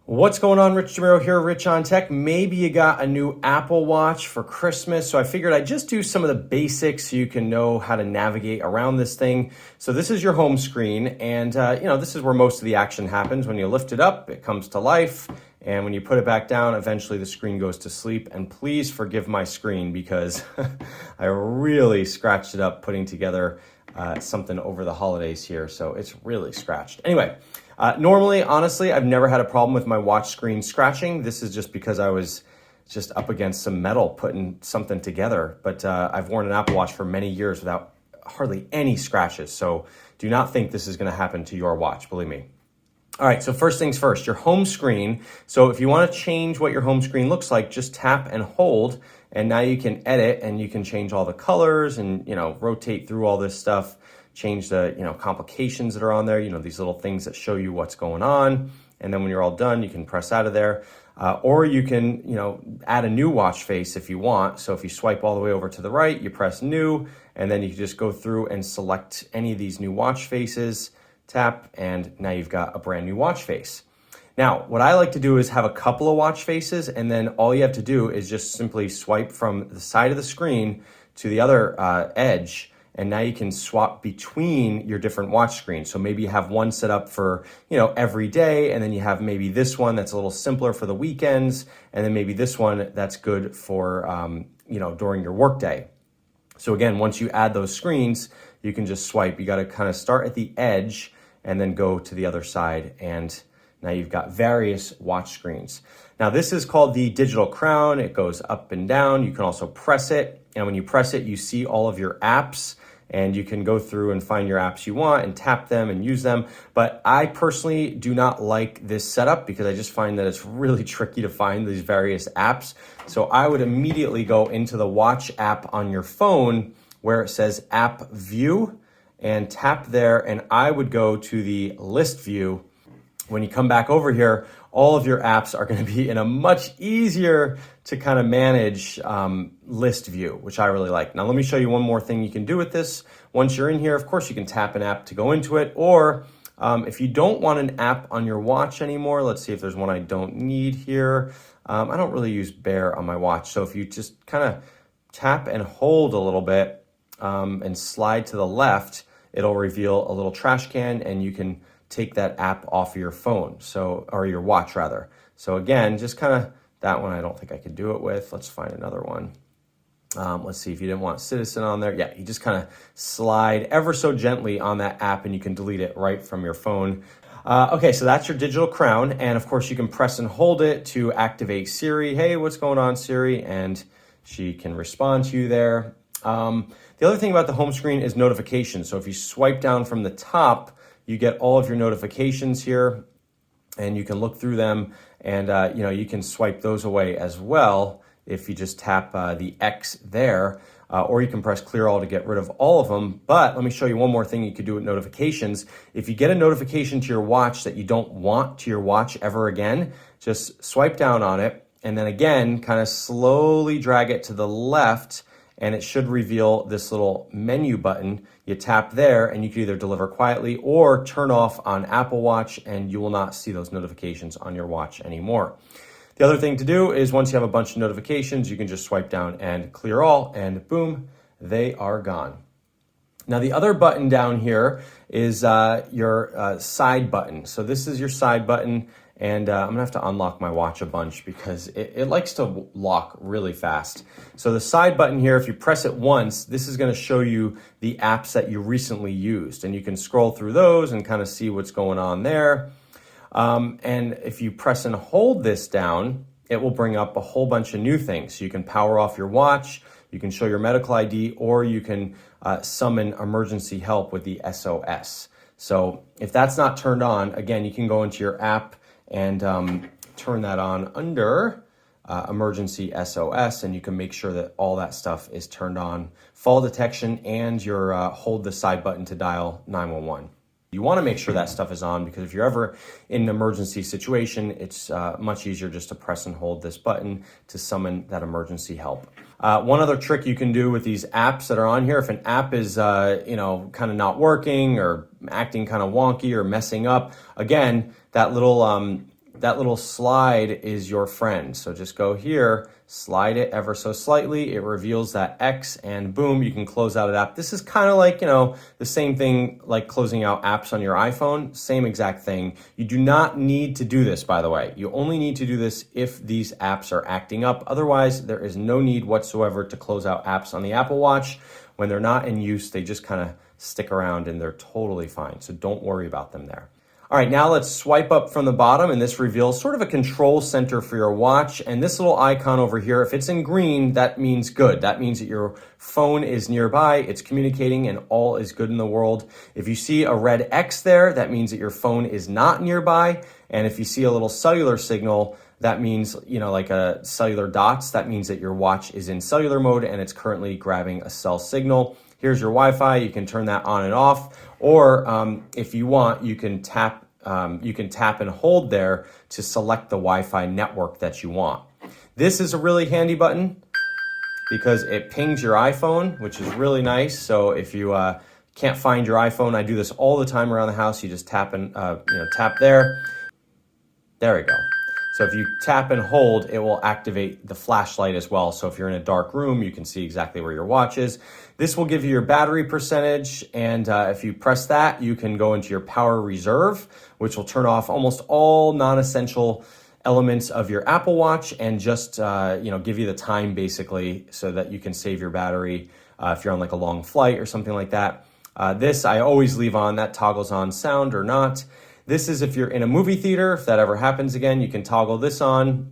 What's going on? Rich DeMuro here, Rich on Tech. Maybe you got a new Apple Watch for Christmas, so I figured I'd just do some of the basics so you can know how to navigate around this thing. So this is your home screen, and this is where most of the action happens. When you lift it up, it comes to life, and when you put it back down, eventually the screen goes to sleep. And please forgive my screen because I really scratched it up putting together something over the holidays here, so it's really scratched. Anyway, normally, honestly, I've never had a problem with my watch screen scratching. This is just because I was just up against some metal putting something together, but I've worn an Apple Watch for many years without hardly any scratches, so do not think this is going to happen to your watch, believe me. All right, so first things first, your home screen. So if you want to change what your home screen looks like, just tap and hold, and now you can edit and you can change all the colors and, rotate through all this stuff, change the, complications that are on there, these little things that show you what's going on. And then when you're all done, you can press out of there. Or you can, add a new watch face if you want. So if you swipe all the way over to the right, you press new, and then you can just go through and select any of these new watch faces, tap, and now you've got a brand new watch face. Now, what I like to do is have a couple of watch faces, and then all you have to do is just simply swipe from the side of the screen to the other edge, and now you can swap between your different watch screens. So maybe you have one set up for, every day, and then you have maybe this one that's a little simpler for the weekends, and then maybe this one that's good for, during your workday. So again, once you add those screens, you can just swipe. You got to kind of start at the edge and then go to the other side, and now you've got various watch screens. Now this is called the digital crown. It goes up and down. You can also press it, and when you press it, you see all of your apps, and you can go through and find your apps you want and tap them and use them. But I personally do not like this setup because I just find that it's really tricky to find these various apps. So I would immediately go into the watch app on your phone where it says app view and tap there, and I would go to the list view. When you come back over here, all of your apps are going to be in a much easier to kind of manage list view, which I really like. Now, let me show you one more thing you can do with this. Once you're in here, of course, you can tap an app to go into it, or if you don't want an app on your watch anymore, let's see if there's one I don't need here. I don't really use Bear on my watch, so if you just kind of tap and hold a little bit and slide to the left, it'll reveal a little trash can, and you can take that app off of your phone, or your watch rather. So again, just kind of, that one I don't think I could do it with. Let's find another one. Let's see if you didn't want Citizen on there. Yeah, you just kind of slide ever so gently on that app and you can delete it right from your phone. Okay, so that's your digital crown. And of course you can press and hold it to activate Siri. Hey, what's going on, Siri? And she can respond to you there. The other thing about the home screen is notifications. So if you swipe down from the top, you get all of your notifications here, and you can look through them, and you can swipe those away as well if you just tap the X there, or you can press clear all to get rid of all of them. But let me show you one more thing you could do with notifications. If you get a notification to your watch that you don't want to your watch ever again, just swipe down on it, and then again, kind of slowly drag it to the left, and it should reveal this little menu button. You tap there, and you can either deliver quietly or turn off on Apple Watch, and you will not see those notifications on your watch anymore. The other thing to do is once you have a bunch of notifications, you can just swipe down and clear all, and boom, they are gone. Now the other button down here is your side button. So this is your side button, and I'm gonna have to unlock my watch a bunch because it likes to lock really fast. So the side button here, if you press it once, this is gonna show you the apps that you recently used, and you can scroll through those and kind of see what's going on there. And if you press and hold this down, it will bring up a whole bunch of new things. So you can power off your watch, you can show your medical ID, or you can summon emergency help with the SOS. So if that's not turned on, again, you can go into your app and turn that on under emergency SOS, and you can make sure that all that stuff is turned on. Fall detection, and your hold the side button to dial 911. You want to make sure that stuff is on, because if you're ever in an emergency situation, it's much easier just to press and hold this button to summon that emergency help. One other trick you can do with these apps that are on here, if an app is kind of not working or acting kind of wonky or messing up, again, that little that little slide is your friend. So just go here, slide it ever so slightly. It reveals that X, and boom, you can close out an app. This is kind of like, the same thing like closing out apps on your iPhone, same exact thing. You do not need to do this, by the way. You only need to do this if these apps are acting up. Otherwise, there is no need whatsoever to close out apps on the Apple Watch. When they're not in use, they just kind of stick around and they're totally fine. So don't worry about them there. All right, now let's swipe up from the bottom, and this reveals sort of a control center for your watch. And this little icon over here, if it's in green, that means good. That means that your phone is nearby, it's communicating, and all is good in the world. If you see a red X there, that means that your phone is not nearby. And if you see a little cellular signal, that means, like a cellular dots, that means that your watch is in cellular mode and it's currently grabbing a cell signal. Here's your Wi-Fi. You can turn that on and off, or if you want, you can tap and hold there to select the Wi-Fi network that you want. This is a really handy button because it pings your iPhone, which is really nice. So if you can't find your iPhone, I do this all the time around the house. You just tap and tap there. There we go. So if you tap and hold, it will activate the flashlight as well. So if you're in a dark room, you can see exactly where your watch is. This will give you your battery percentage. And if you press that, you can go into your power reserve, which will turn off almost all non-essential elements of your Apple Watch and just give you the time basically so that you can save your battery if you're on like a long flight or something like that. This I always leave on. That toggles on sound or not. This is if you're in a movie theater. If that ever happens again, you can toggle this on.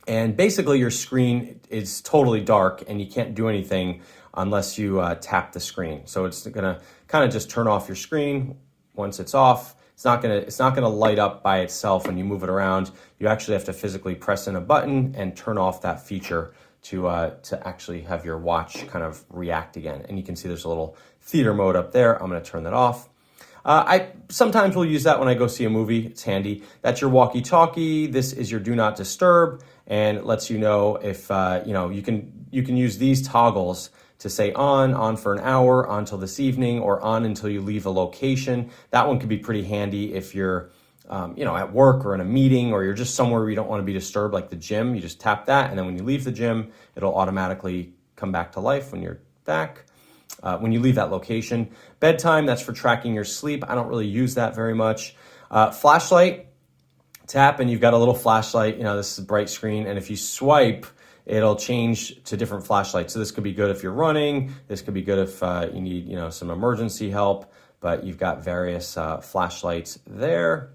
And basically your screen is totally dark and you can't do anything unless you tap the screen. So it's gonna kind of just turn off your screen once it's off. It's not gonna light up by itself when you move it around. You actually have to physically press in a button and turn off that feature to actually have your watch kind of react again. And you can see there's a little theater mode up there. I'm gonna turn that off. I sometimes will use that when I go see a movie. It's handy. That's your walkie-talkie. This is your do not disturb, and it lets you know if you can use these toggles to say on for an hour, on till this evening, or on until you leave a location. That one could be pretty handy if you're at work or in a meeting, or you're just somewhere where you don't want to be disturbed, like the gym. You just tap that, and then when you leave the gym, it'll automatically come back to life when you're back. When you leave that location. Bedtime, that's for tracking your sleep. I don't really use that very much. Flashlight, tap, and you've got a little flashlight. This is a bright screen, and if you swipe, it'll change to different flashlights. So this could be good if you're running. This could be good if you need, some emergency help, but you've got various flashlights there.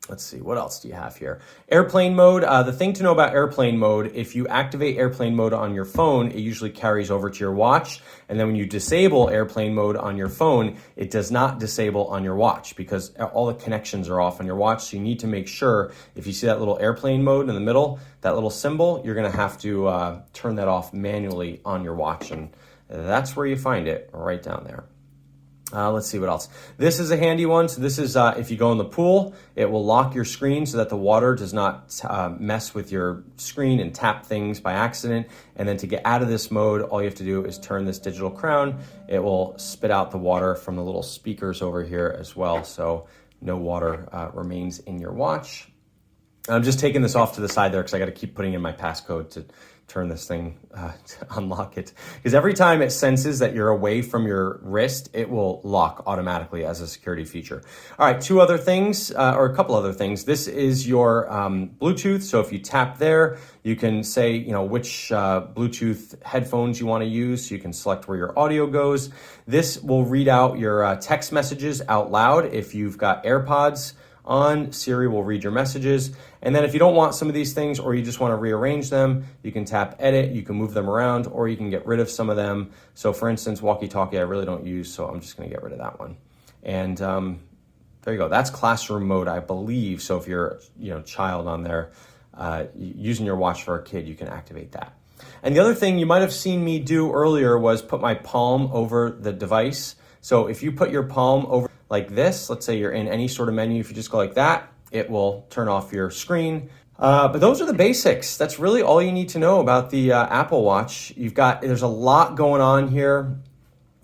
Let's see, what else do you have here? Airplane mode. The thing to know about airplane mode, if you activate airplane mode on your phone, it usually carries over to your watch. And then when you disable airplane mode on your phone, it does not disable on your watch because all the connections are off on your watch. So you need to make sure, if you see that little airplane mode in the middle, that little symbol, you're gonna have to turn that off manually on your watch. And that's where you find it, right down there. Let's see what else. This is a handy one. So this is if you go in the pool, it will lock your screen so that the water does not mess with your screen and tap things by accident. And then to get out of this mode, all you have to do is turn this digital crown. It will spit out the water from the little speakers over here as well. So no water remains in your watch. I'm just taking this off to the side there because I got to keep putting in my passcode to turn this thing, to unlock it. Because every time it senses that you're away from your wrist, it will lock automatically as a security feature. All right, two other things, or a couple other things. This is your Bluetooth. So if you tap there, you can say, which Bluetooth headphones you want to use. So you can select where your audio goes. This will read out your text messages out loud. If you've got AirPods on, Siri will read your messages. And then if you don't want some of these things, or you just want to rearrange them, you can tap edit, you can move them around, or you can get rid of some of them. So for instance, walkie-talkie I really don't use, so I'm just going to get rid of that one. And there you go. That's classroom mode, I believe. So if you're child on there, using your watch for a kid, you can activate that. And the other thing you might have seen me do earlier was put my palm over the device. So if you put your palm over like this, let's say you're in any sort of menu, if you just go like that, it will turn off your screen. But those are the basics. That's really all you need to know about the Apple Watch. There's a lot going on here.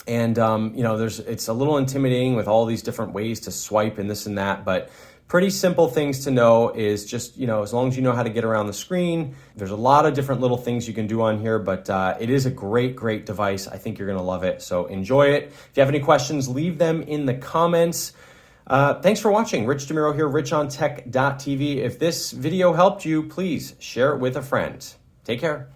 And, it's a little intimidating with all these different ways to swipe and this and that, but Pretty simple things to know is just, as long as you know how to get around the screen. There's a lot of different little things you can do on here, but it is a great, great device. I think you're going to love it. So enjoy it. If you have any questions, leave them in the comments. Thanks for watching. Rich DeMuro here, richontech.tv. If this video helped you, please share it with a friend. Take care.